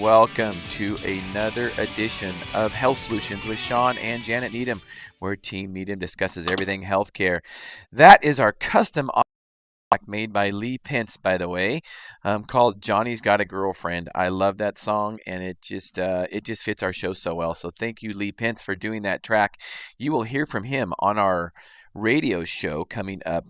welcome to another edition of Health Solutions with Shawn and Janet Needham, where Team Needham discusses everything healthcare. That is our custom made by Lee Pence, by the way, called Johnny's Got a Girlfriend. I love that song, and it just fits our show so well. So thank you, Lee Pence, for doing that track. You will hear from him on our radio show coming up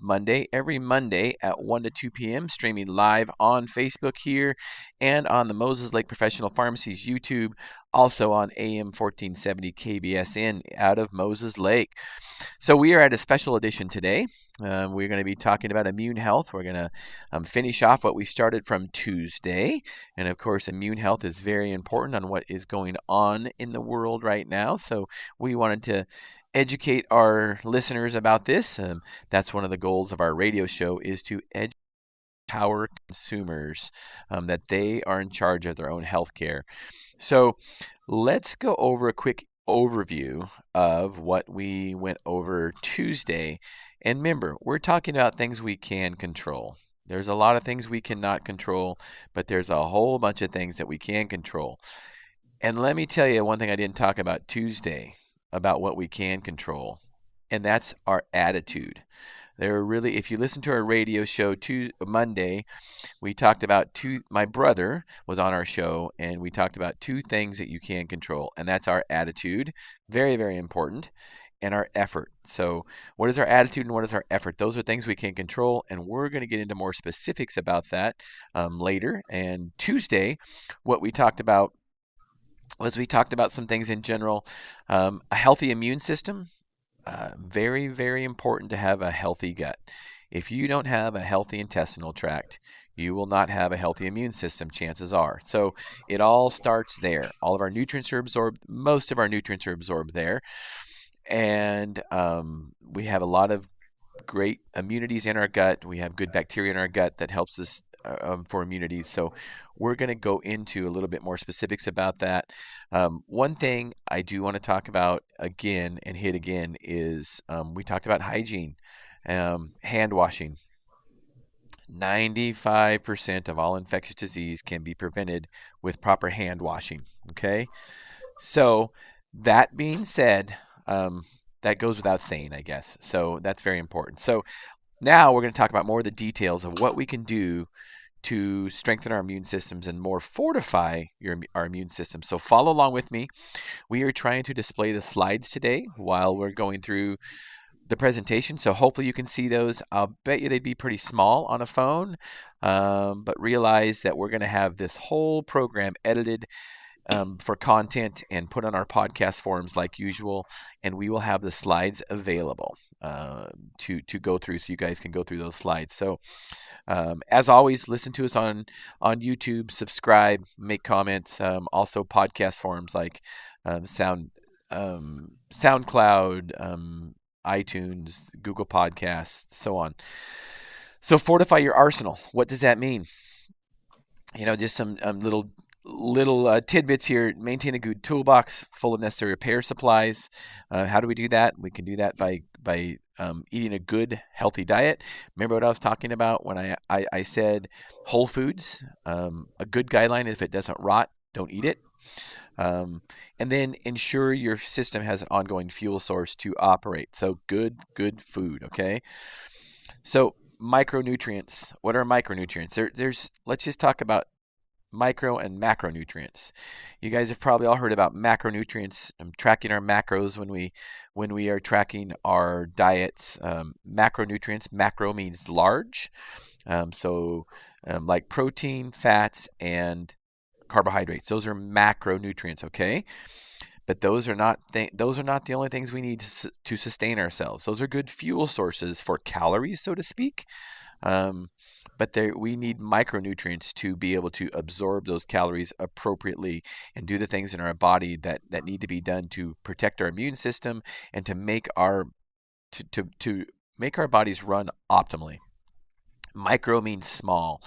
every Monday at 1 to 2 p.m., streaming live on Facebook here and on the Moses Lake Professional Pharmacy's YouTube, also on AM 1470 KBSN out of Moses Lake. So we are at a special edition today. We're going to be talking about immune health. We're going to finish off what we started from Tuesday. And of course, immune health is very important on what is going on in the world right now. So we wanted to educate our listeners about this. That's one of the goals of our radio show, is to empower consumers that they are in charge of their own health care. So let's go over a quick overview of what we went over Tuesday. And remember, we're talking about things we can control. There's a lot of things we cannot control, but there's a whole bunch of things that we can control. And let me tell you one thing I didn't talk about Tuesday about what we can control, and that's our attitude. If you listen to our radio show Monday, we talked about my brother was on our show, and we talked about two things that you can control, and that's our attitude, very, very important, and our effort. So what is our attitude and what is our effort? Those are things we can control, and we're going to get into more specifics about that later. And Tuesday, what we talked about was we talked about some things in general. A healthy immune system, very, very important to have a healthy gut. If you don't have a healthy intestinal tract, you will not have a healthy immune system, chances are. So it all starts there. All of our nutrients are absorbed. Most of our nutrients are absorbed there. And we have a lot of great immunities in our gut. We have good bacteria in our gut that helps us for immunity. So we're going to go into a little bit more specifics about that. One thing I do want to talk about again and hit again is we talked about hygiene, hand washing. 95% of all infectious disease can be prevented with proper hand washing. Okay? So that being said, that goes without saying, I guess. So that's very important. So now we're going to talk about more of the details of what we can do to strengthen our immune systems and more fortify our immune system. So follow along with me. We are trying to display the slides today while we're going through the presentation. So hopefully you can see those. I'll bet you they'd be pretty small on a phone, but realize that we're going to have this whole program edited for content and put on our podcast forums like usual, and we will have the slides available to go through, so you guys can go through those slides. So as always, listen to us on YouTube, subscribe, make comments. Also podcast forums like SoundCloud, iTunes, Google Podcasts, so on. So fortify your arsenal. What does that mean? Just some little tidbits here. Maintain a good toolbox full of necessary repair supplies. How do we do that? We can do that by eating a good, healthy diet. Remember what I was talking about when I said whole foods? A good guideline, if it doesn't rot, don't eat it. And then ensure your system has an ongoing fuel source to operate. So good food, okay? So micronutrients. What are micronutrients? Let's just talk about micro and macronutrients. You guys have probably all heard about macronutrients. Tracking our macros when we are tracking our diets. Macronutrients. Macro means large. Like protein, fats, and carbohydrates. Those are macronutrients. Okay, but those are not the only things we need to sustain ourselves. Those are good fuel sources for calories, so to speak. But we need micronutrients to be able to absorb those calories appropriately and do the things in our body that need to be done to protect our immune system and to make our bodies run optimally. Micro means small.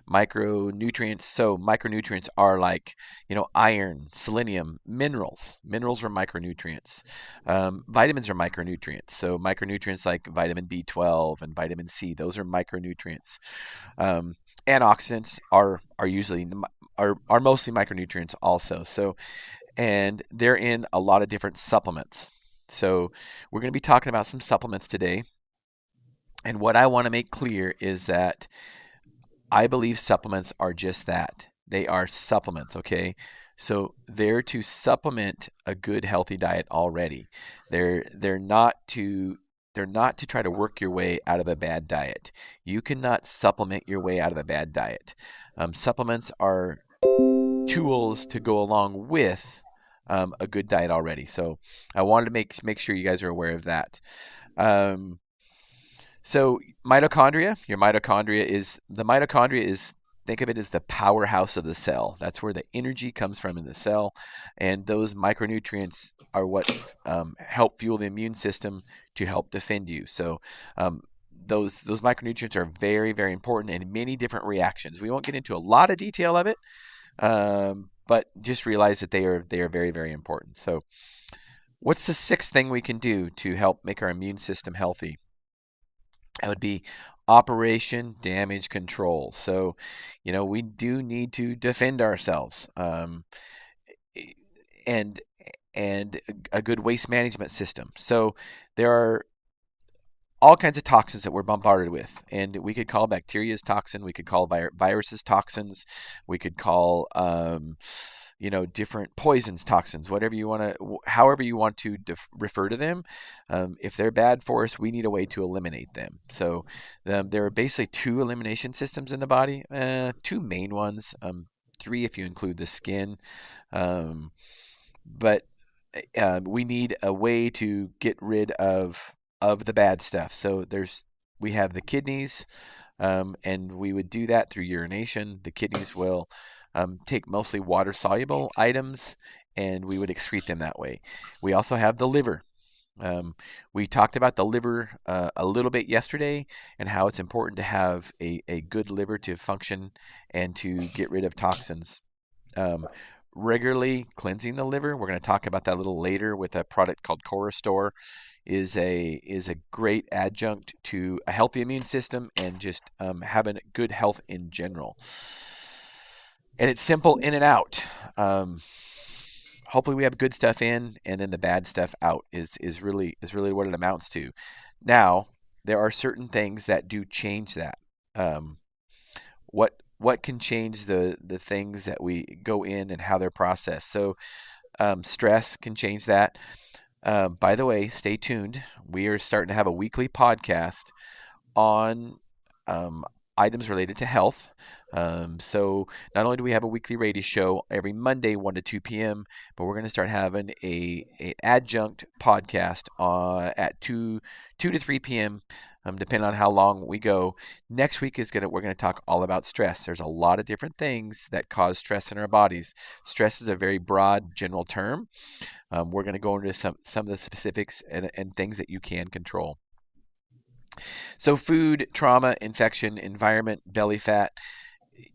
Micronutrients. So micronutrients are like, iron, selenium, minerals. Minerals are micronutrients. Vitamins are micronutrients. So micronutrients like vitamin B12 and vitamin C, those are micronutrients. Antioxidants are usually are mostly micronutrients also. So, and they're in a lot of different supplements. So we're going to be talking about some supplements today. And what I want to make clear is that I believe supplements are just that. They are supplements, okay? So they're to supplement a good healthy diet already. They're not to try to work your way out of a bad diet. You cannot supplement your way out of a bad diet. Supplements are tools to go along with a good diet already. So I wanted to make sure you guys are aware of that. So your mitochondria is, think of it as the powerhouse of the cell. That's where the energy comes from in the cell, and those micronutrients are what help fuel the immune system to help defend you. So those micronutrients are very, very important in many different reactions. We won't get into a lot of detail of it, but just realize that they are very, very important. So what's the sixth thing we can do to help make our immune system healthy? That would be Operation Damage Control. So, we do need to defend ourselves, and a good waste management system. So there are all kinds of toxins that we're bombarded with, and we could call bacteria's toxin, we could call viruses toxins, we could call different poisons toxins, however you want to refer to them. If they're bad for us, we need a way to eliminate them. So there are basically two elimination systems in the body, two main ones, three if you include the skin, but we need a way to get rid of the bad stuff. So we have the kidneys, and we would do that through urination. The kidneys will take mostly water-soluble items, and we would excrete them that way. We also have the liver. We talked about the liver a little bit yesterday, and how it's important to have a good liver to function and to get rid of toxins. Regularly cleansing the liver, we're going to talk about that a little later with a product called Corastore, is a great adjunct to a healthy immune system and just having good health in general. And it's simple in and out. Hopefully we have good stuff in, and then the bad stuff out is really what it amounts to. Now, there are certain things that do change that. What can change the things that we go in and how they're processed? So stress can change that. By the way, stay tuned. We are starting to have a weekly podcast on items related to health. So not only do we have a weekly radio show every Monday, 1 to 2 p.m., but we're going to start having an adjunct podcast at 2 to 3 p.m., depending on how long we go. Next week we're going to talk all about stress. There's a lot of different things that cause stress in our bodies. Stress is a very broad, general term. We're going to go into some of the specifics and things that you can control. So food, trauma, infection, environment, belly fat.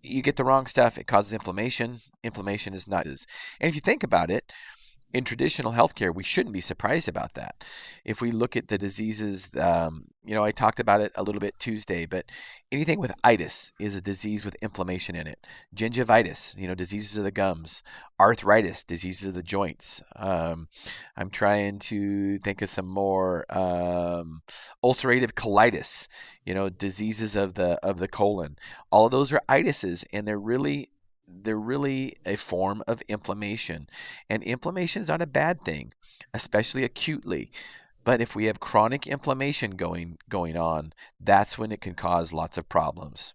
You get the wrong stuff, it causes inflammation. Inflammation is not. And if you think about it, in traditional healthcare, we shouldn't be surprised about that. If we look at the diseases, I talked about it a little bit Tuesday, but anything with itis is a disease with inflammation in it. Gingivitis, diseases of the gums. Arthritis, diseases of the joints. I'm trying to think of some more. Ulcerative colitis, diseases of the colon. All of those are itises, and they're really a form of inflammation. And inflammation is not a bad thing, especially acutely. But if we have chronic inflammation going on, that's when it can cause lots of problems.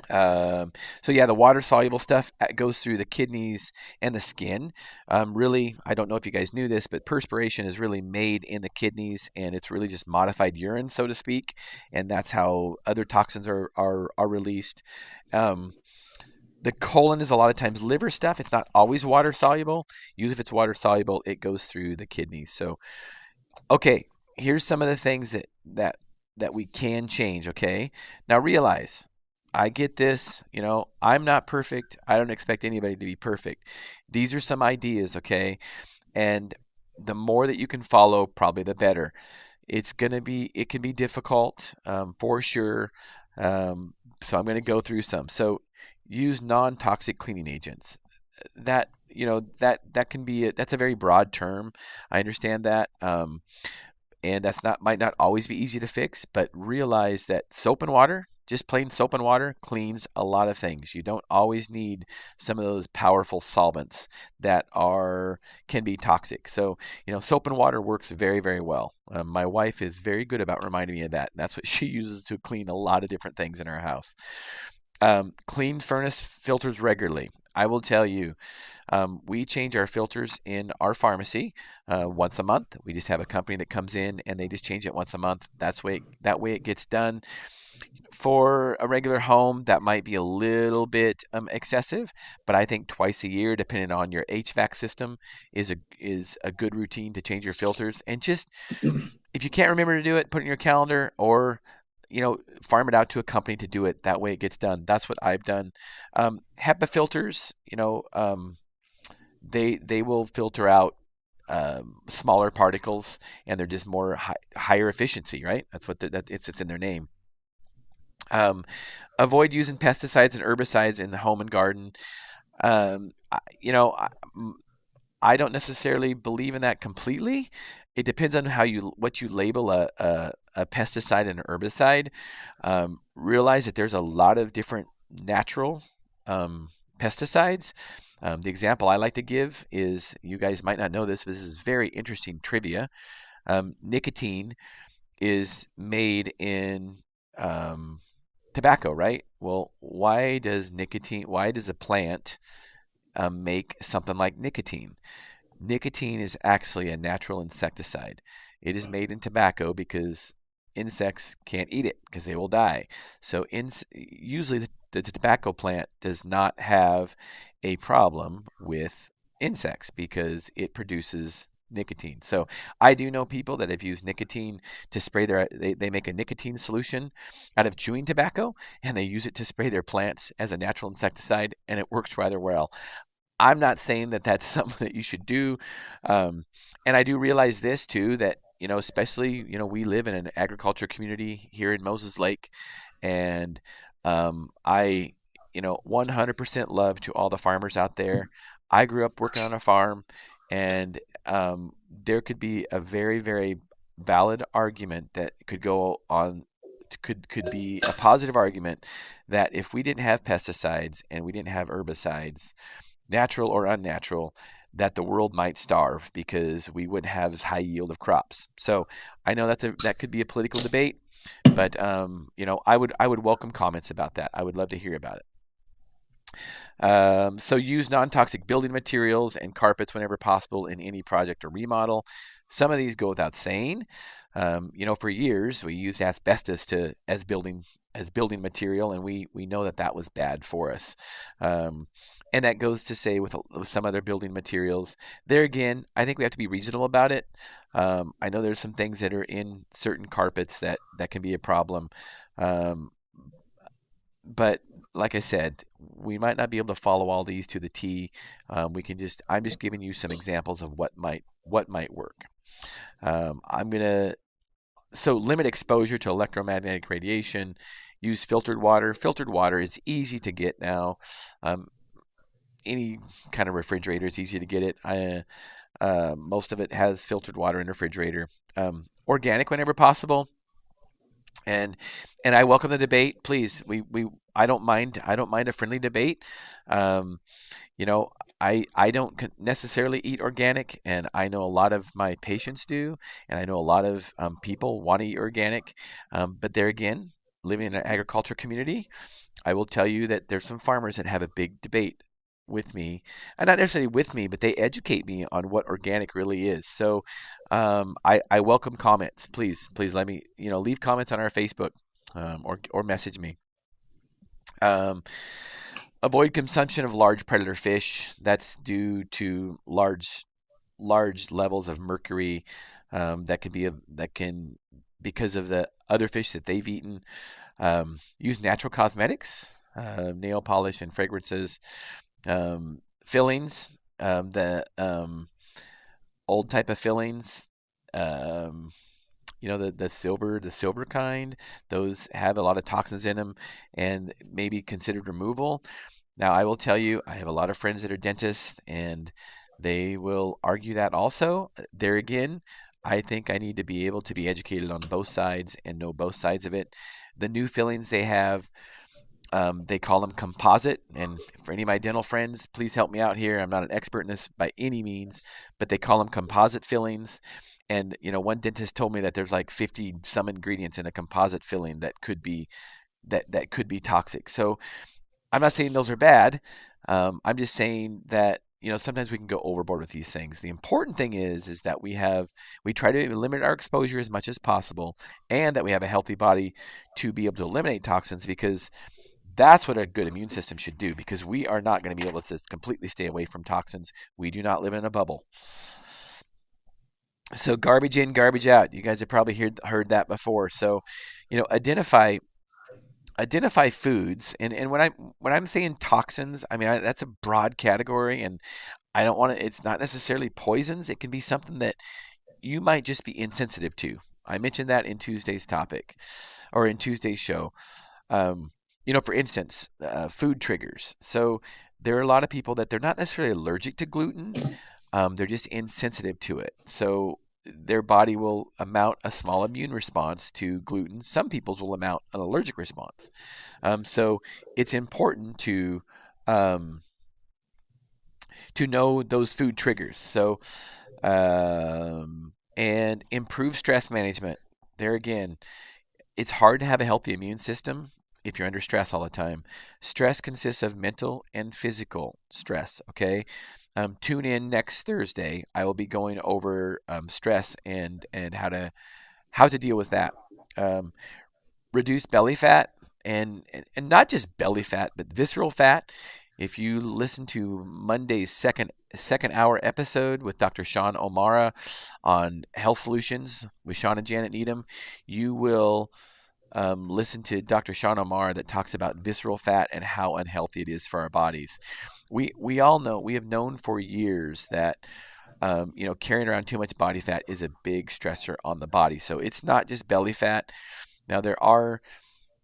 The water-soluble stuff goes through the kidneys and the skin. Really, I don't know if you guys knew this, but perspiration is really made in the kidneys, and it's really just modified urine, so to speak. And that's how other toxins are released. The colon is a lot of times liver stuff. It's not always water soluble. Usually if it's water soluble, it goes through the kidneys. So, okay, here's some of the things that we can change, okay? Now realize, I get this, I'm not perfect. I don't expect anybody to be perfect. These are some ideas, okay? And the more that you can follow, probably the better. It can be difficult, for sure. So I'm going to go through some. So use non-toxic cleaning agents. That that can be that's a very broad term. I understand that. And that's not might not always be easy to fix, but realize that soap and water, just plain soap and water, cleans a lot of things. You don't always need some of those powerful solvents that can be toxic. So soap and water works very, very well. My wife is very good about reminding me of that, and that's what she uses to clean a lot of different things in our house. Clean furnace filters regularly. I will tell you, we change our filters in our pharmacy once a month. We just have a company that comes in and they just change it once a month. That way it gets done. For a regular home, that might be a little bit excessive, but I think twice a year, depending on your HVAC system, is a good routine to change your filters. And just if you can't remember to do it, put it in your calendar, or farm it out to a company to do it. That way it gets done. That's what I've done. HEPA filters, they will filter out smaller particles, and they're just more higher efficiency, right? That's what it's in their name. Avoid using pesticides and herbicides in the home and garden. I don't necessarily believe in that completely. It depends on what you label a pesticide and an herbicide. Realize that there's a lot of different natural pesticides. The example I like to give is, you guys might not know this, but this is very interesting trivia. Nicotine is made in tobacco, right? Well, why does a plant make something like nicotine? Nicotine is actually a natural insecticide. It is made in tobacco because insects can't eat it because they will die. So usually the tobacco plant does not have a problem with insects because it produces nicotine. So I do know people that have used nicotine to spray they make a nicotine solution out of chewing tobacco, and they use it to spray their plants as a natural insecticide, and it works rather well. I'm not saying that that's something that you should do. And I do realize this too, that, especially, we live in an agriculture community here in Moses Lake. And I, 100% love to all the farmers out there. I grew up working on a farm, and there could be a very, very valid argument that could go on. Could be a positive argument that if we didn't have pesticides and we didn't have herbicides, natural or unnatural, that the world might starve because we wouldn't have as high yield of crops. So I know that could be a political debate, but I would welcome comments about that. I would love to hear about it. So use non-toxic building materials and carpets whenever possible in any project or remodel. Some of these go without saying. For years we used asbestos as building material, and we know that was bad for us. And that goes to say with some other building materials. There again, I think we have to be reasonable about it. I know there's some things that are in certain carpets that can be a problem. But like I said, we might not be able to follow all these to the T. I'm just giving you some examples of what might work. So limit exposure to electromagnetic radiation. Use filtered water. Filtered water is easy to get now. Any kind of refrigerator is easy to get it. Most of it has filtered water in the refrigerator. Organic whenever possible. And I welcome the debate. Please, I don't mind a friendly debate. I don't necessarily eat organic, and I know a lot of my patients do, and I know a lot of people want to eat organic. But there again, living in an agriculture community, I will tell you that there's some farmers that have a big debate with me, and not necessarily with me, but they educate me on what organic really is. So I welcome comments. Please let me, leave comments on our Facebook, or message me. Avoid consumption of large predator fish. That's due to large levels of mercury because of the other fish that they've eaten. Use natural cosmetics, nail polish and fragrances. Fillings, the old type of fillings, the silver kind, those have a lot of toxins in them and maybe considered removal. Now, I will tell you, I have a lot of friends that are dentists, and they will argue that also. There again, I think I need to be able to be educated on both sides and know both sides of it. The new fillings they have, they call them composite. And for any of my dental friends, please help me out here. I'm not an expert in this by any means, but they call them composite fillings. And one dentist told me that there's like 50 some ingredients in a composite filling that could be toxic. So I'm not saying those are bad. I'm just saying that sometimes we can go overboard with these things. The important thing is that we try to limit our exposure as much as possible, and that we have a healthy body to be able to eliminate toxins, because that's what a good immune system should do, because we are not going to be able to completely stay away from toxins. We do not live in a bubble. So garbage in, garbage out. You guys have probably heard that before. So, identify foods, and when I'm saying toxins, I mean that's a broad category, and I don't want to. It's not necessarily poisons. It can be something that you might just be insensitive to. I mentioned that in Tuesday's topic, or in Tuesday's show. For instance, food triggers. So there are a lot of people that they're not necessarily allergic to gluten. They're just insensitive to it. So their body will mount a small immune response to gluten. Some people's will mount an allergic response. So it's important to know those food triggers. So and improve stress management. There again, it's hard to have a healthy immune system if you're under stress all the time. Stress consists of mental and physical stress, okay? Tune in next Thursday. I will be going over stress and how to deal with that. Reduce belly fat, and not just belly fat, but visceral fat. If you listen to Monday's second hour episode with Dr. Shawn O'Mara on health solutions with Shawn and Janet Needham, you will listen to Dr. Shawn O'Mara that talks about visceral fat and how unhealthy it is for our bodies. We all know, we have known for years that carrying around too much body fat is a big stressor on the body. So it's not just belly fat. Now there are,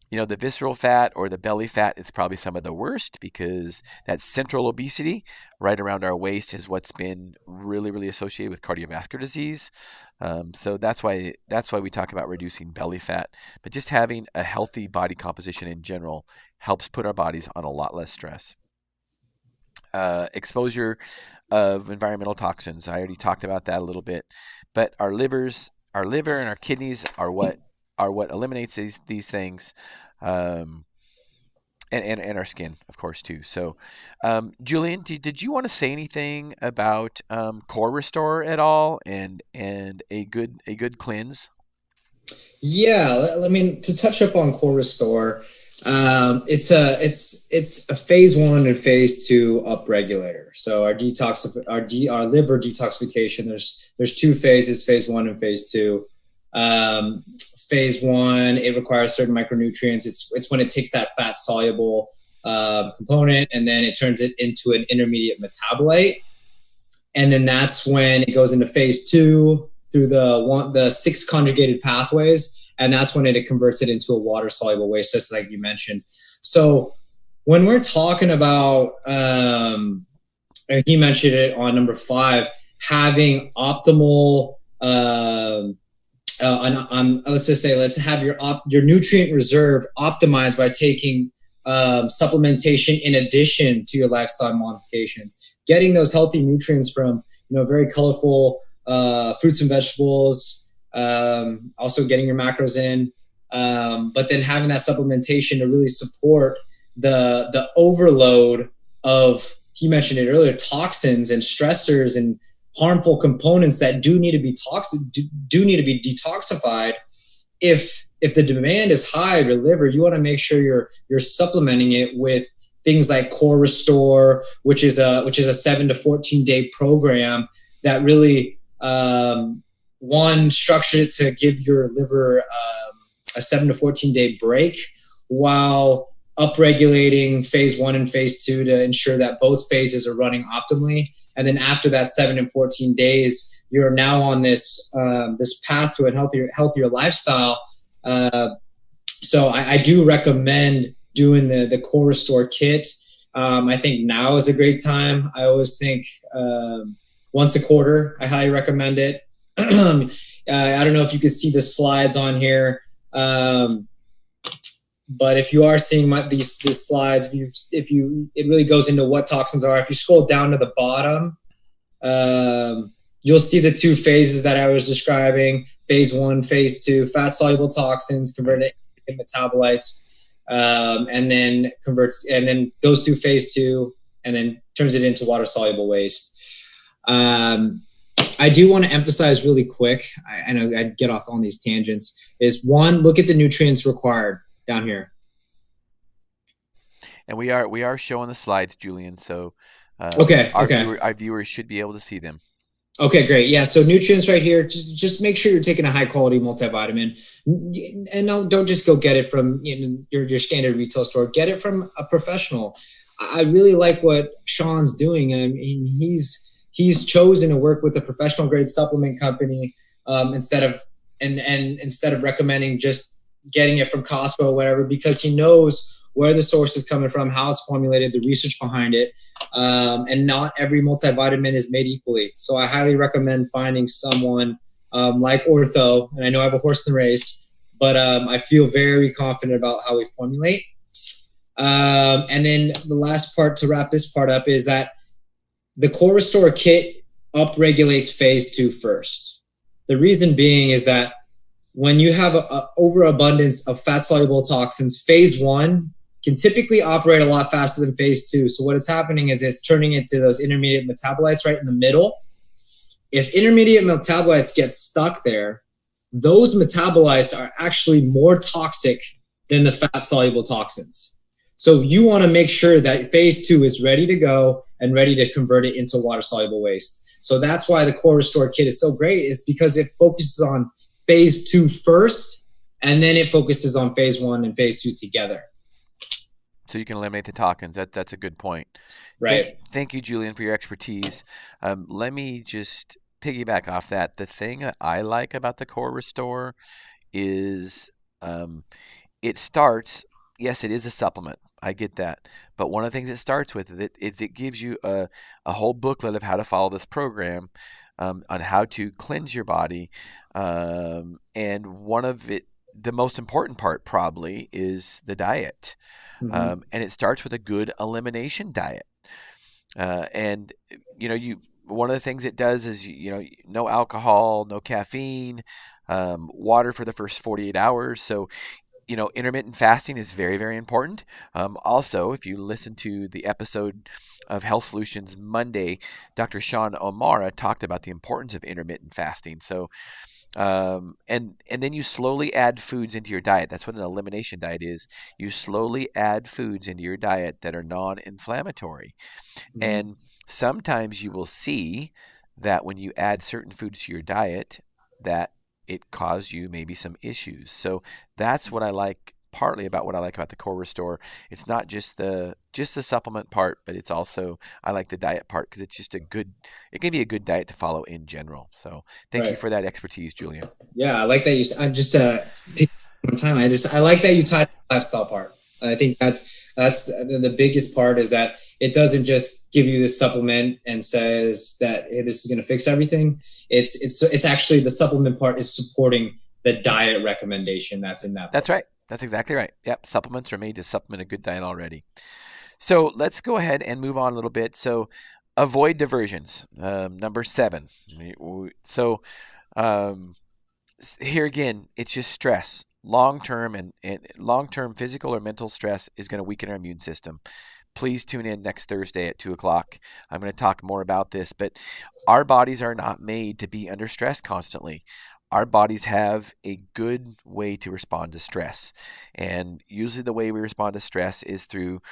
the visceral fat or the belly fat is probably some of the worst, because that central obesity right around our waist is what's been really, really associated with cardiovascular disease. So that's why we talk about reducing belly fat. But just having a healthy body composition in general helps put our bodies on a lot less stress. Exposure of environmental toxins. I already talked about that a little bit. But our liver and our kidneys are what eliminates these things. And our skin, of course, too. So, Julian, did you want to say anything about Core Restore at all, and a good cleanse? Yeah, I mean, to touch up on Core Restore, it's a phase 1 and phase 2 upregulator. So our liver detoxification. There's 2 phases: phase 1 and phase 2. Phase 1, it requires certain micronutrients. It's when it takes that fat soluble component, and then it turns it into an intermediate metabolite, and then that's when it goes into phase 2 through the 6 conjugated pathways, and that's when it converts it into a water soluble waste, just like you mentioned. So when we're talking about, and he mentioned it on number 5, having optimal. Let's just say, let's have your nutrient reserve optimized by taking supplementation in addition to your lifestyle modifications, getting those healthy nutrients from very colorful fruits and vegetables, also getting your macros in, but then having that supplementation to really support the overload of, he mentioned it earlier, toxins and stressors and harmful components that do need to be detoxified. If the demand is high of your liver, you want to make sure you're supplementing it with things like Core Restore, which is a 7 to 14 day program that really structured it to give your liver a 7 to 14 day break, while upregulating phase 1 and phase 2 to ensure that both phases are running optimally. And then after that 7 and 14 days, you're now on this path to a healthier lifestyle. So I do recommend doing the Core Restore kit. I think now is a great time. I always think once a quarter. I highly recommend it. I don't know if you can see the slides on here, but if you are seeing these slides, it really goes into what toxins are. If you scroll down to the bottom, you'll see the two phases that I was describing: phase 1, phase 2. Fat soluble toxins converted into metabolites, and then goes through phase 2, and then turns it into water soluble waste. I do want to emphasize really quick, I know I'd get off on these tangents, is one, look at the nutrients required down here. And we are showing the slides, Julian, so our viewers should be able to see them. Okay, great. Yeah, so nutrients right here, just make sure you're taking a high quality multivitamin, and don't just go get it from your standard retail store. Get it from a professional. I really like what Shawn's doing. I mean, he's chosen to work with a professional grade supplement company instead of recommending just getting it from Costco or whatever, because he knows where the source is coming from, how it's formulated, the research behind it, and not every multivitamin is made equally. So I highly recommend finding someone like Ortho, and I know I have a horse in the race, but I feel very confident about how we formulate. And then the last part to wrap this part up is that the Core Restore kit upregulates phase 2 first. The reason being is that when you have an overabundance of fat-soluble toxins, phase 1 can typically operate a lot faster than phase 2. So what is happening is it's turning into those intermediate metabolites right in the middle. If intermediate metabolites get stuck there, those metabolites are actually more toxic than the fat-soluble toxins. So you want to make sure that phase 2 is ready to go and ready to convert it into water-soluble waste. So that's why the Core Restore kit is so great, is because it focuses on phase 2 first, and then it focuses on phase 1 and phase 2 together. So you can eliminate the toxins. That's a good point. Right. Thank you, Julian, for your expertise. Let me just piggyback off that. The thing that I like about the Core Restore is it starts, yes, it is a supplement. I get that. But one of the things it starts with is it gives you a whole booklet of how to follow this program on how to cleanse your body. And one of it, the most important part probably, is the diet. Mm-hmm. And it starts with a good elimination diet. And, one of the things it does is, no alcohol, no caffeine, water for the first 48 hours. So, intermittent fasting is very, very important. Also, if you listen to the episode of Health Solutions Monday, Dr. Shawn O'Mara talked about the importance of intermittent fasting. So, and then you slowly add foods into your diet. That's what an elimination diet is. You slowly add foods into your diet that are non-inflammatory. Mm-hmm. And sometimes you will see that when you add certain foods to your diet, that it caused you maybe some issues. So that's what I like, partly about what I like about the Core Restore. It's not just the supplement part, but it's also, I like the diet part because it's just it can be a good diet to follow in general. So thank you for that expertise, Julian. Yeah, I like that I just pick one time. I like that you tied the lifestyle part. I think that's the biggest part, is that it doesn't just give you this supplement and says that, hey, this is going to fix everything. It's actually, the supplement part is supporting the diet recommendation that's in that book. That's right. That's exactly right. Yep. Supplements are made to supplement a good diet already. So let's go ahead and move on a little bit. So avoid diversions. Number 7. So here again, it's just stress. Long-term and long-term physical or mental stress is going to weaken our immune system. Please tune in next Thursday at 2 o'clock. I'm going to talk more about this, but our bodies are not made to be under stress constantly. Our bodies have a good way to respond to stress. And usually the way we respond to stress is through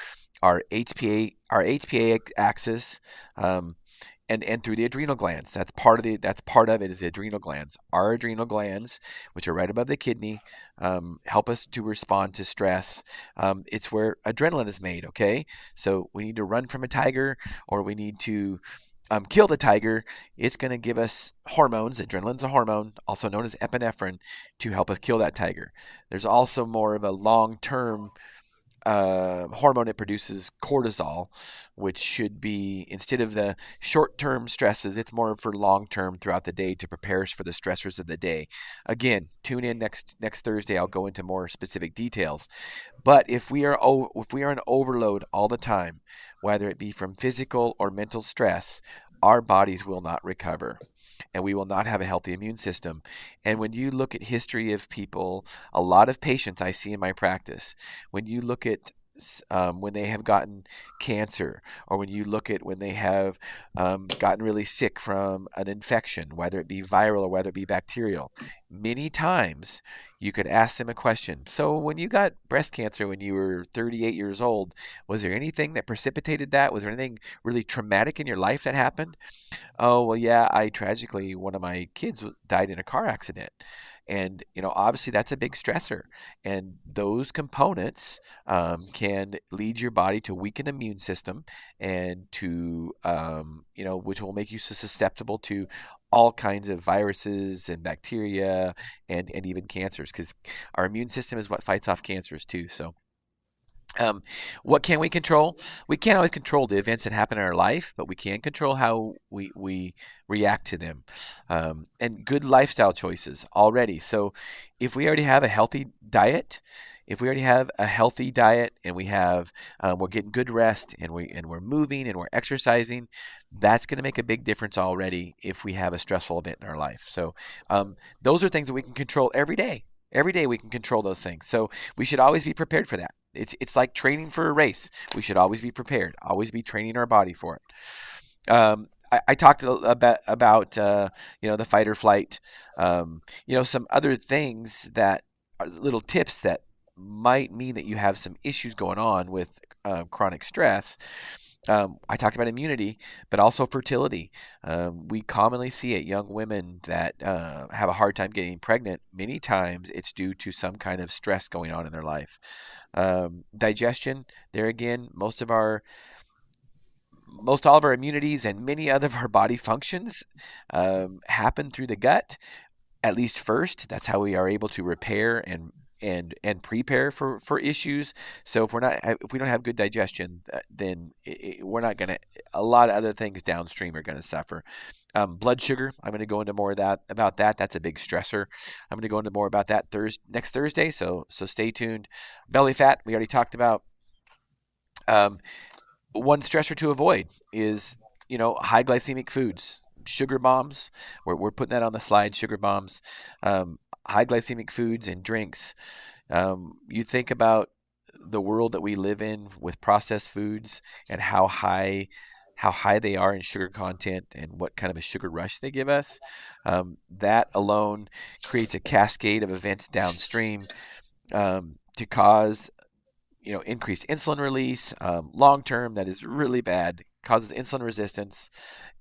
our HPA axis, and through the adrenal glands. That's part of it is the adrenal glands. Our adrenal glands, which are right above the kidney, help us to respond to stress. It's where adrenaline is made, okay? So we need to run from a tiger, or we need to kill the tiger. It's going to give us hormones. Adrenaline's a hormone, also known as epinephrine, to help us kill that tiger. There's also more of a long-term hormone it produces, cortisol, which should be, instead of the short-term stresses, it's more for long-term throughout the day to prepare us for the stressors of the day. Again, tune in next Thursday. I'll go into more specific details. But if we are in overload all the time, whether it be from physical or mental stress, our bodies will not recover, and we will not have a healthy immune system. And when you look at history of people, a lot of patients I see in my practice, when you look at when they have gotten cancer, or when you look at when they have gotten really sick from an infection, whether it be viral or whether it be bacterial, many times you could ask them a question. So when you got breast cancer when you were 38 years old, was there anything that precipitated that? Was there anything really traumatic in your life that happened? Oh, well, yeah, I tragically, one of my kids died in a car accident. And, obviously that's a big stressor. And those components can lead your body to weaken immune system and to, which will make you susceptible to all kinds of viruses and bacteria and even cancers, because our immune system is what fights off cancers too. So um, what can we control? We can't always control the events that happen in our life, but we can control how we react to them. And good lifestyle choices already. So if we already have a healthy diet, if we already have a healthy diet and we're getting good rest and we're moving and we're exercising, that's going to make a big difference already if we have a stressful event in our life. So those are things that we can control every day. Every day we can control those things. So we should always be prepared for that. It's like training for a race. We should always be prepared, always be training our body for it. I talked about the fight or flight. Some other things that are little tips that might mean that you have some issues going on with chronic stress. I talked about immunity, but also fertility. We commonly see it young women that have a hard time getting pregnant. Many times it's due to some kind of stress going on in their life. Digestion, there again, most all of our immunities and many other of our body functions happen through the gut, at least first. That's how we are able to repair and prepare for issues. So if we don't have good digestion, then we're not going to. A lot of other things downstream are going to suffer. Blood sugar, I'm going to go into more about that. That's a big stressor. I'm going to go into more about that next Thursday. So stay tuned. Belly fat, we already talked about. One stressor to avoid is high glycemic foods. Sugar bombs, we're putting that on the slide. Sugar bombs, high glycemic foods and drinks. You think about the world that we live in with processed foods and how high they are in sugar content and what kind of a sugar rush they give us. That alone creates a cascade of events downstream to cause increased insulin release. Long term, that is really bad. Causes insulin resistance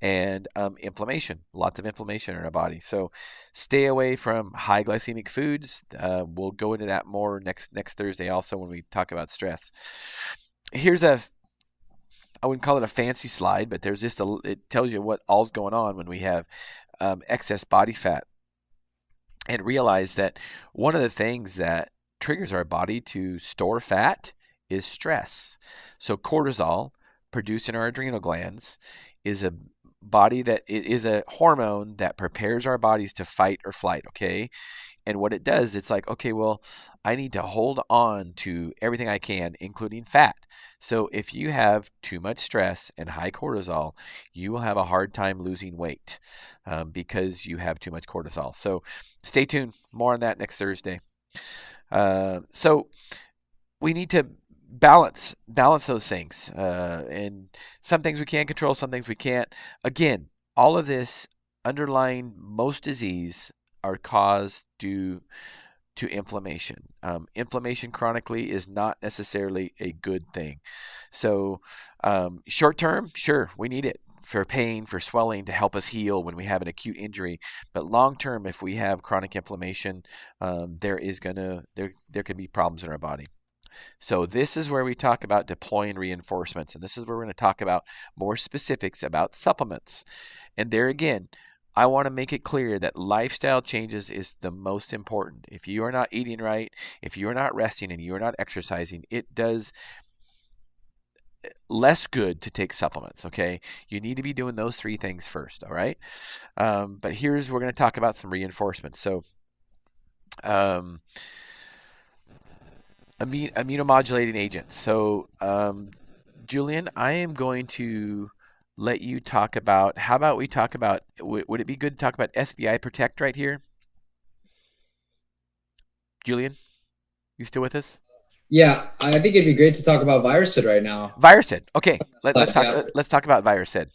and inflammation. Lots of inflammation in our body. So stay away from high glycemic foods. We'll go into that more next Thursday also when we talk about stress. Here's I wouldn't call it a fancy slide, but there's just it tells you what all's going on when we have excess body fat. And realize that one of the things that triggers our body to store fat is stress. So cortisol, produced in our adrenal glands, is a hormone that prepares our bodies to fight or flight. Okay, and what it does, it's like, okay, well, I need to hold on to everything I can, including fat. So if you have too much stress and high cortisol, you will have a hard time losing weight because you have too much cortisol. So stay tuned. More on that next Thursday. So we need to balance those things, and some things we can control, some things we can't. Again, all of this underlying most disease are caused due to inflammation. Inflammation chronically is not necessarily a good thing. So short term, sure, we need it for pain, for swelling, to help us heal when we have an acute injury. But long term, if we have chronic inflammation, there could be problems in our body. So this is where we talk about deploying reinforcements, and this is where we're going to talk about more specifics about supplements. And there again, I want to make it clear that lifestyle changes is the most important. If you are not eating right, if you are not resting, and you are not exercising, it does less good to take supplements. Okay, you need to be doing those three things first. All right, but we're going to talk about some reinforcements. So, um, immunomodulating agents. So, Julian, I am going to let you talk about. How about we talk about? Would it be good to talk about SBI Protect right here? Julian, you still with us? Yeah, I think it'd be great to talk about Virusid right now. Virusid. Okay, let's Slide, talk. yeah. Let's talk about Virusid.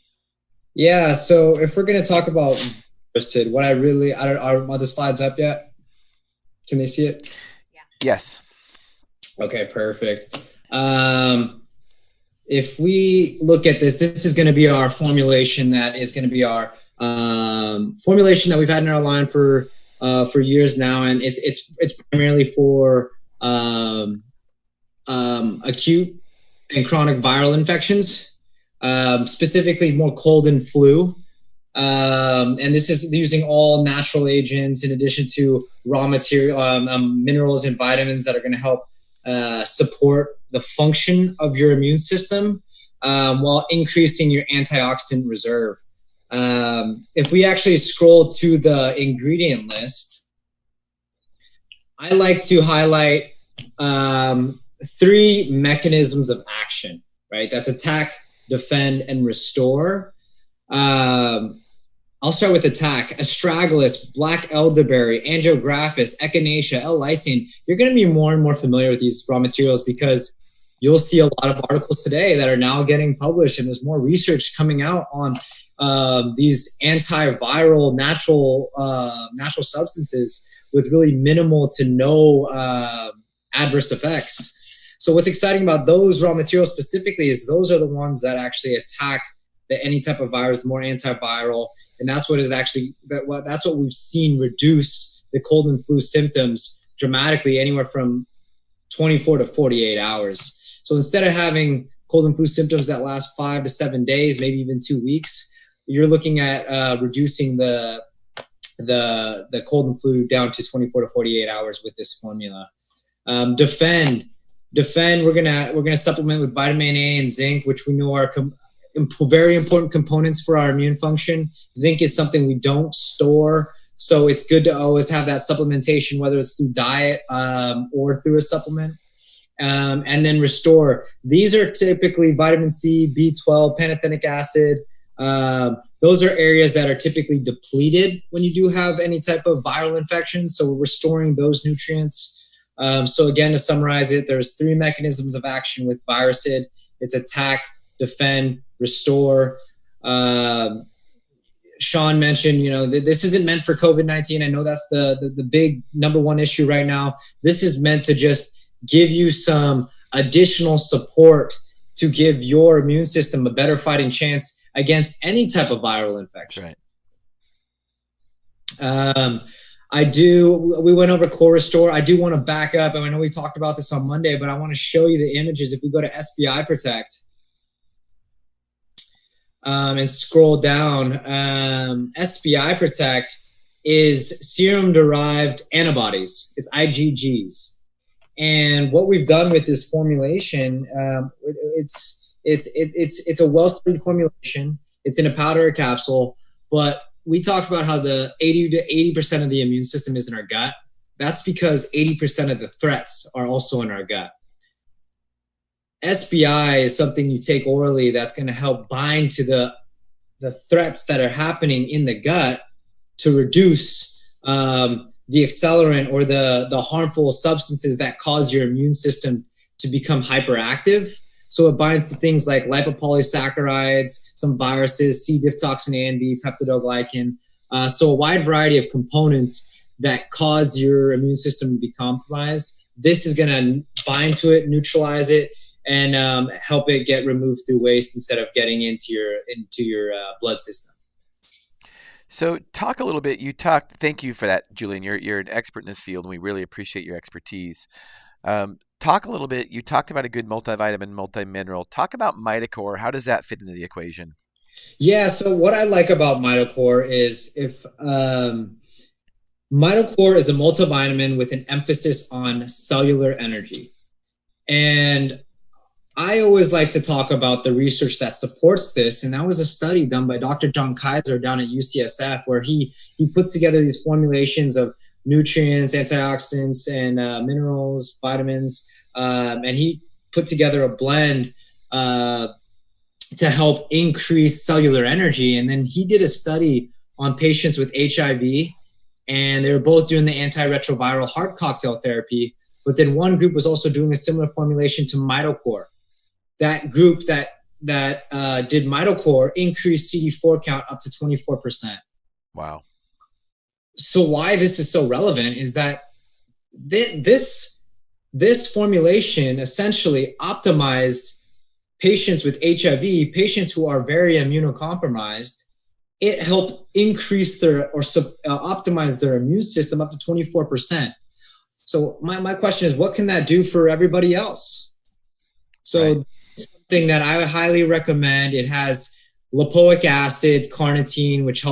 Yeah, so if we're going to talk about Virusid, what I really, I don't, are the slides up yet? Can they see it? Yes. Okay, perfect. If we look at this, this is going to be our formulation that is going to be our formulation that we've had in our line for years now, and it's primarily for acute and chronic viral infections, specifically more cold and flu. And this is using all natural agents in addition to raw material, minerals and vitamins that are going to help support the function of your immune system while increasing your antioxidant reserve. If we actually scroll to the ingredient list, I like to highlight three mechanisms of action, right? That's attack, defend, and restore. I'll start with attack. Astragalus, black elderberry, angiographis, echinacea, L-lysine. You're going to be more and more familiar with these raw materials because you'll see a lot of articles today that are now getting published, and there's more research coming out on these antiviral natural substances with really minimal to no adverse effects. So what's exciting about those raw materials specifically is those are the ones that actually attack any type of virus, more antiviral, and that's what is actually that's what we've seen reduce the cold and flu symptoms dramatically, anywhere from 24 to 48 hours. So instead of having cold and flu symptoms that last 5 to 7 days, maybe even 2 weeks, you're looking at reducing the cold and flu down to 24 to 48 hours with this formula. Defend. We're gonna supplement with vitamin A and zinc, which we know are very important components for our immune function. Zinc is something we don't store, so it's good to always have that supplementation, whether it's through diet or through a supplement. And then restore. These are typically vitamin C, B12, pantothenic acid. Those are areas that are typically depleted when you do have any type of viral infection. So we're restoring those nutrients. So again, to summarize it, there's three mechanisms of action with Virusid. It's attack, defend, restore. Shawn mentioned, this isn't meant for COVID-19. I know that's the big number one issue right now. This is meant to just give you some additional support to give your immune system a better fighting chance against any type of viral infection. Right. We went over Core Restore. I do want to back up, and I know we talked about this on Monday, but I want to show you the images. If we go to SBI Protect and scroll down, SBI Protect is serum-derived antibodies. It's IgGs. And what we've done with this formulation, it's a well-studied formulation. It's in a powder or capsule, but we talked about how the 80 to 80% of the immune system is in our gut. That's because 80% of the threats are also in our gut. SBI is something you take orally that's going to help bind to the threats that are happening in the gut to reduce the accelerant or the harmful substances that cause your immune system to become hyperactive. So it binds to things like lipopolysaccharides, some viruses, C. diff toxin A and B, peptidoglycan. So a wide variety of components that cause your immune system to be compromised. This is going to bind to it, neutralize it, and help it get removed through waste instead of getting into your blood system. So talk a little bit. Thank you for that, Julian. You're an expert in this field, and we really appreciate your expertise. Talk a little bit. You talked about a good multivitamin, multimineral. Talk about Mitocore. How does that fit into the equation? Yeah, so what I like about Mitocore is if Mitocore is a multivitamin with an emphasis on cellular energy. And I always like to talk about the research that supports this. And that was a study done by Dr. John Kaiser down at UCSF, where he puts together these formulations of nutrients, antioxidants, and minerals, vitamins. And he put together a blend to help increase cellular energy. And then he did a study on patients with HIV, and they were both doing the antiretroviral heart cocktail therapy. But then one group was also doing a similar formulation to Mitocore. That group that did Mitocore increased CD4 count up to 24%. Wow. So why this is so relevant is that this formulation essentially optimized patients with HIV, patients who are very immunocompromised. It helped increase their or optimize their immune system up to 24%. So my question is, what can that do for everybody else? So right. Something that I highly recommend. It has lipoic acid, carnitine, which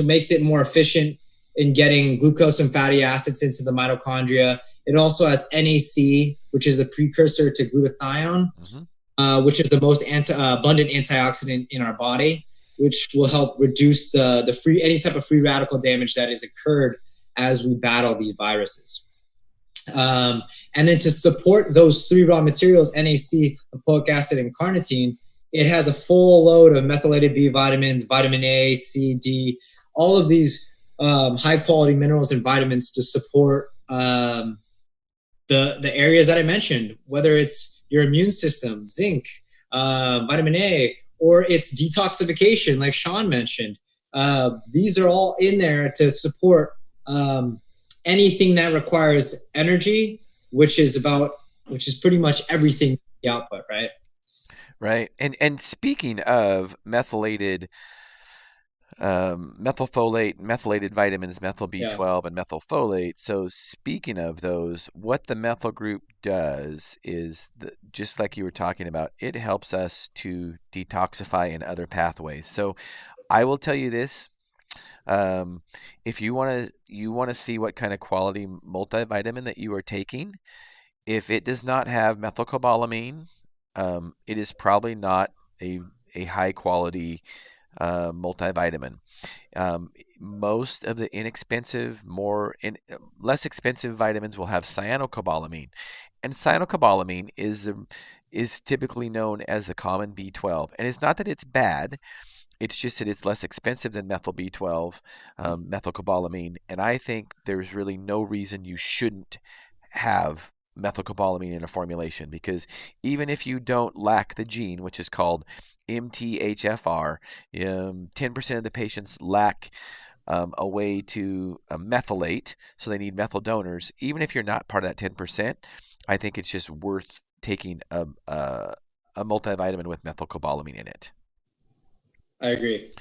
makes it more efficient in getting glucose and fatty acids into the mitochondria. It also has NAC, which is the precursor to glutathione, which is the most abundant antioxidant in our body, which will help reduce any type of free radical damage that has occurred as we battle these viruses. And then to support those three raw materials, NAC, lipoic acid, and carnitine, it has a full load of methylated B vitamins, vitamin A, C, D, all of these high quality minerals and vitamins to support the areas that I mentioned, whether it's your immune system, zinc, vitamin A, or it's detoxification, like Shawn mentioned. These are all in there to support anything that requires energy, which is pretty much everything the output, right? Right. And speaking of methylated methylfolate, methylated vitamins, methyl B12, and methylfolate. So speaking of those, what the methyl group does is, just like you were talking about, it helps us to detoxify in other pathways. So I will tell you this. If you want to see what kind of quality multivitamin that you are taking, if it does not have methylcobalamin, it is probably not a high quality multivitamin. Most of the inexpensive, less expensive vitamins will have cyanocobalamin, and cyanocobalamin is typically known as the common B12. And it's not that it's bad. It's just that it's less expensive than methyl B12, methylcobalamin, and I think there's really no reason you shouldn't have methylcobalamin in a formulation, because even if you don't lack the gene, which is called MTHFR, 10% of the patients lack a way to methylate, so they need methyl donors. Even if you're not part of that 10%, I think it's just worth taking a multivitamin with methylcobalamin in it. I agree.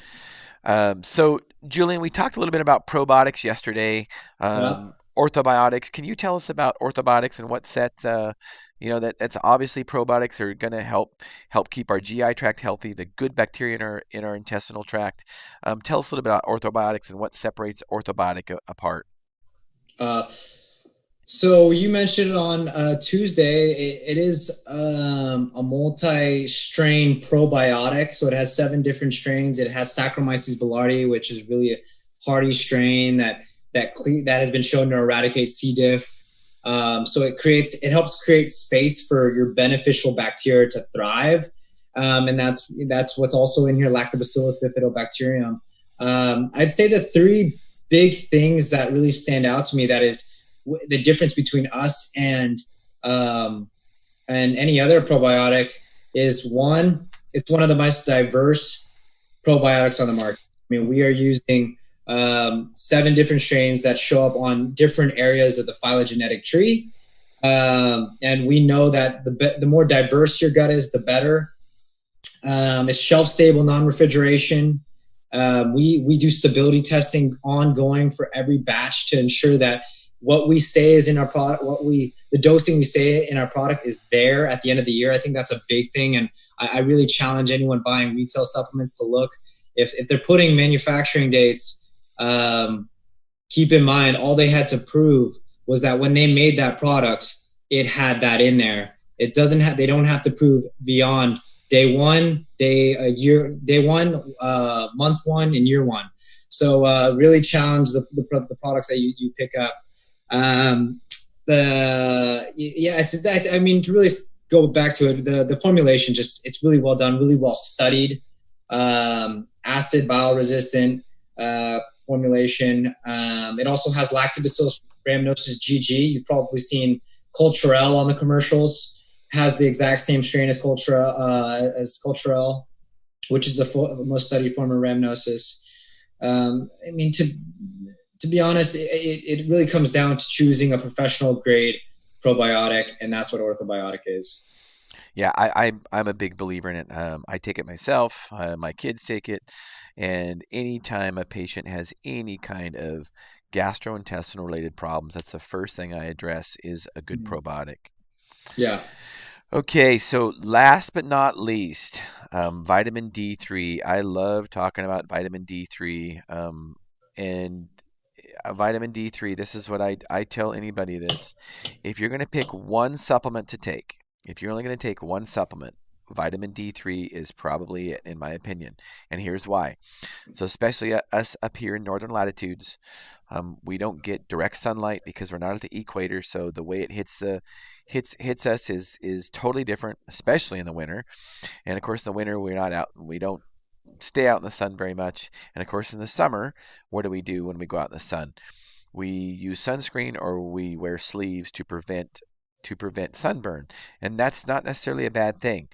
So, Julian, we talked a little bit about probiotics yesterday. Orthobiotics. Can you tell us about orthobiotics and what sets? That's obviously probiotics are going to help keep our GI tract healthy, the good bacteria in our intestinal tract. Tell us a little bit about orthobiotics and what separates orthobiotic apart. So you mentioned on Tuesday, it is a multi-strain probiotic. So it has 7 different strains. It has Saccharomyces boulardii, which is really a hardy strain that has been shown to eradicate C. diff. So it helps create space for your beneficial bacteria to thrive. And that's what's also in here, Lactobacillus bifidobacterium. I'd say the 3 big things that really stand out to me, that is the difference between us and any other probiotic, is one, it's one of the most diverse probiotics on the market. I mean, we are using 7 different strains that show up on different areas of the phylogenetic tree. And we know that the more diverse your gut is, the better. It's shelf-stable, non-refrigeration. We do stability testing ongoing for every batch to ensure that what we say is in our product, the dosing we say in our product is there at the end of the year. I think that's a big thing. And I really challenge anyone buying retail supplements to look, if they're putting manufacturing dates, keep in mind, all they had to prove was that when they made that product, it had that in there. It doesn't have, they don't have to prove beyond day one, month one, and year one. So really challenge the products that you pick up. I mean, to really go back to it, the formulation, just, it's really well done, really well studied. Acid bioresistant formulation. It also has lactobacillus rhamnosus GG. You've probably seen Culturelle on the commercials. Has the exact same strain as Culturelle, which is the most studied form of rhamnosus. I mean, to be honest, it really comes down to choosing a professional grade probiotic, and that's what orthobiotic is. Yeah, I'm a big believer in it. I take it myself. My kids take it, and anytime a patient has any kind of gastrointestinal related problems, that's the first thing I address is a good probiotic. Yeah. Okay, so last but not least, vitamin D3. I love talking about vitamin D3. And vitamin D3, this is what I tell anybody this. If you're going to pick one supplement to take, if you're only going to take one supplement, vitamin D3 is probably it, in my opinion. And here's why. So especially us up here in northern latitudes, we don't get direct sunlight because we're not at the equator. So the way it hits us is totally different, especially in the winter. And of course, in the winter, we're not out. We don't stay out in the sun very much. And of course, in the summer, what do we do when we go out in the sun? We use sunscreen or we wear sleeves to prevent sunburn. And that's not necessarily a bad thing.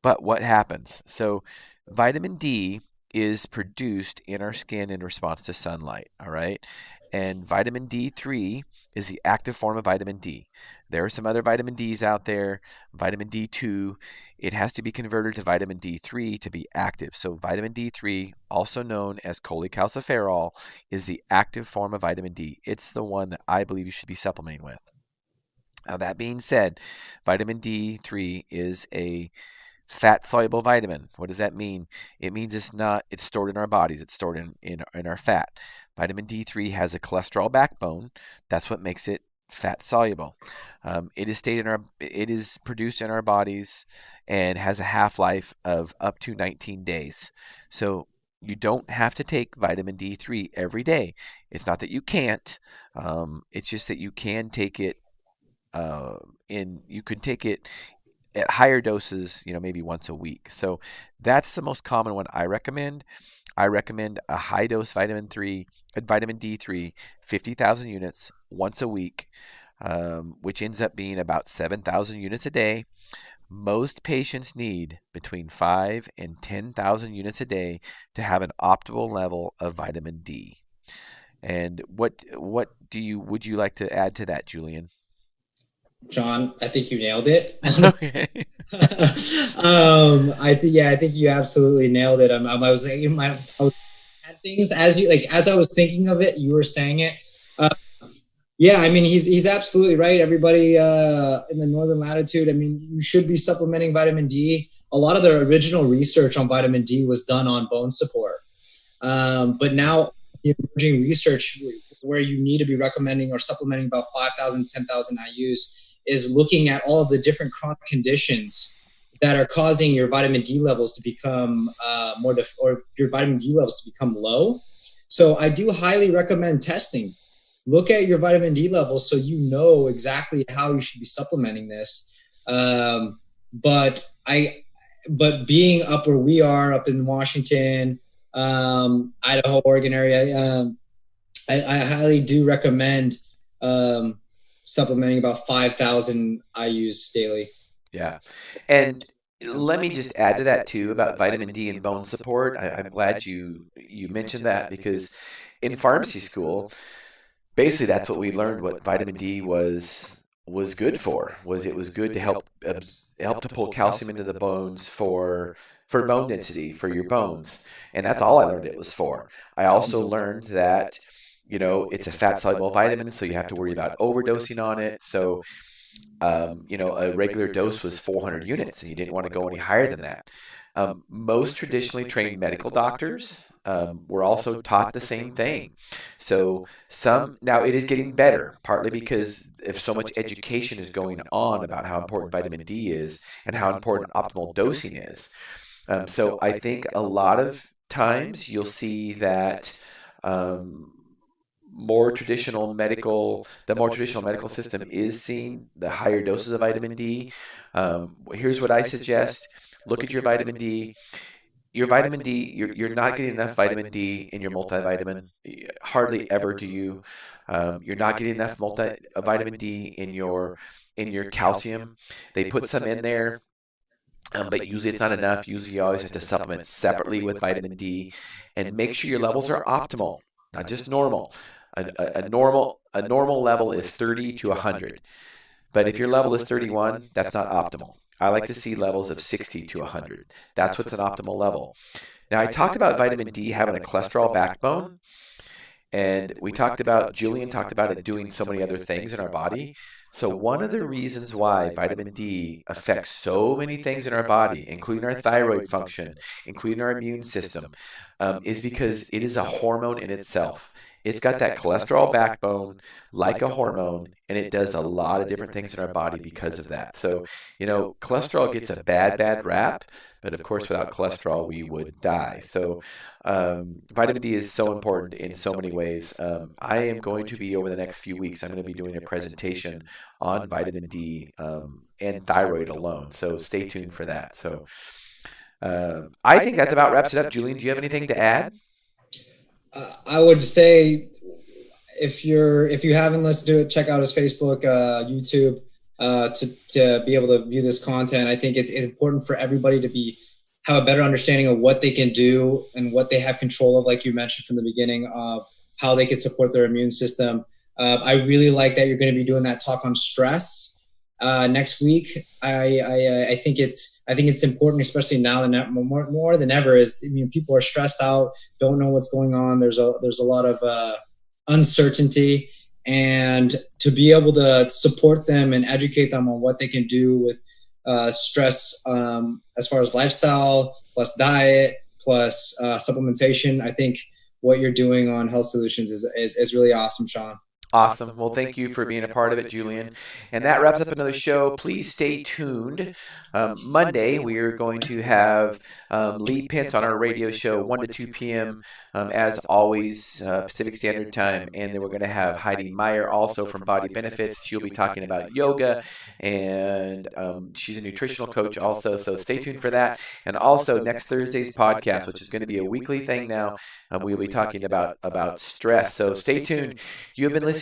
But what happens? So vitamin D is produced in our skin in response to sunlight, all right? And vitamin D3 is the active form of vitamin D. There are some other vitamin Ds out there, vitamin D2. It has to be converted to vitamin D3 to be active. So vitamin D3, also known as cholecalciferol, is the active form of vitamin D. It's the one that I believe you should be supplementing with. Now, that being said, vitamin D3 is a fat-soluble vitamin. What does that mean? It means it's stored in our bodies. It's stored in our fat. Vitamin D3 has a cholesterol backbone. That's what makes it fat-soluble. It is produced in our bodies and has a half-life of up to 19 days. So you don't have to take vitamin D3 every day. It's not that you can't. It's just that you can take it you could take it at higher doses, maybe once a week. So that's the most common one I recommend. I recommend a high dose vitamin D3, 50,000 units once a week, which ends up being about 7,000 units a day. Most patients need between 5 and 10,000 units a day to have an optimal level of vitamin D. And what would you like to add to that, Julian? John, I think you nailed it. Okay. I think you absolutely nailed it. I was things as I was thinking of it, you were saying it. Yeah, I mean, he's absolutely right. Everybody in the northern latitude, I mean, you should be supplementing vitamin D. A lot of the original research on vitamin D was done on bone support, but now the emerging research where you need to be recommending or supplementing about 5,000, 10,000 IUs is looking at all of the different chronic conditions that are causing your vitamin D levels to become or your vitamin D levels to become low. So I do highly recommend testing. Look at your vitamin D levels so you know exactly how you should be supplementing this. But being up where we are, up in Washington, Idaho, Oregon area, I highly do recommend supplementing about 5,000 IUs daily. Yeah. And let me just add to that too about vitamin D and bone support. I'm glad you mentioned that because in pharmacy school, basically that's what we learned what vitamin D was good for. It was good to help to pull calcium into the bones for bone density for your bones. And that's all I learned it was for. I also learned that it's a fat soluble vitamin, so you have to worry about overdosing on it. So, a regular dose was 400 units, and you didn't want to go any higher than that. Most traditionally trained medical doctors were also taught the same thing. So now it is getting better, partly because if so much education is going on about how important vitamin D is and how important optimal dosing is. So I think a lot of times you'll see that um, the more traditional medical system is seeing the higher doses of vitamin D. Here's what I suggest: look at your vitamin D. Your vitamin D, you're not getting enough vitamin D in your multivitamin. Hardly ever do you. You're not getting enough vitamin D in your calcium. They put some in there, but usually it's not enough. Usually you always have to supplement separately with vitamin D, and make sure your levels are optimal, not just normal. A normal level is 30 to 100, but if your level is 31, that's not optimal. I like to see levels of 60 to 100. That's what's an optimal level. Now, I talked about vitamin D having a cholesterol backbone. And Julian talked about it doing so many other things in our body. So one of the reasons why vitamin D affects so many things in our body, including our thyroid function, including our immune system, is because it is a hormone in itself. It's got that cholesterol backbone like a hormone, and it does a lot of different things in our body because of that. So, cholesterol gets a bad rap, but of course, without cholesterol, we would die. So, vitamin D is so important in so many ways. I am going to be, over the next few weeks, I'm going to be doing a presentation on vitamin D and thyroid alone. So stay tuned for that. So I think that's about wraps it up. Julian, do you have anything to add? I would say if you haven't listened to it, check out his Facebook, YouTube, to be able to view this content. I think it's important for everybody to have a better understanding of what they can do and what they have control of, like you mentioned from the beginning, of how they can support their immune system. I really like that you're going to be doing that talk on stress next week. I think it's important, especially now than more than ever. People are stressed out, don't know what's going on. There's a lot of uncertainty, and to be able to support them and educate them on what they can do with stress, as far as lifestyle plus diet plus supplementation. I think what you're doing on Health Solutions is really awesome, Shawn. Awesome. Well, thank you for being a part of it, Julian. And that wraps up another show. Please stay tuned. Monday, we are going to have Lee Pence on our radio show, 1 to 2 p.m., as always, Pacific Standard Time. And then we're going to have Heidi Meyer also from Body Benefits. She'll be talking about yoga, and she's a nutritional coach also. So stay tuned for that. And also next Thursday's podcast, which is going to be a weekly thing now, we will be talking about stress. So stay tuned. You have been listening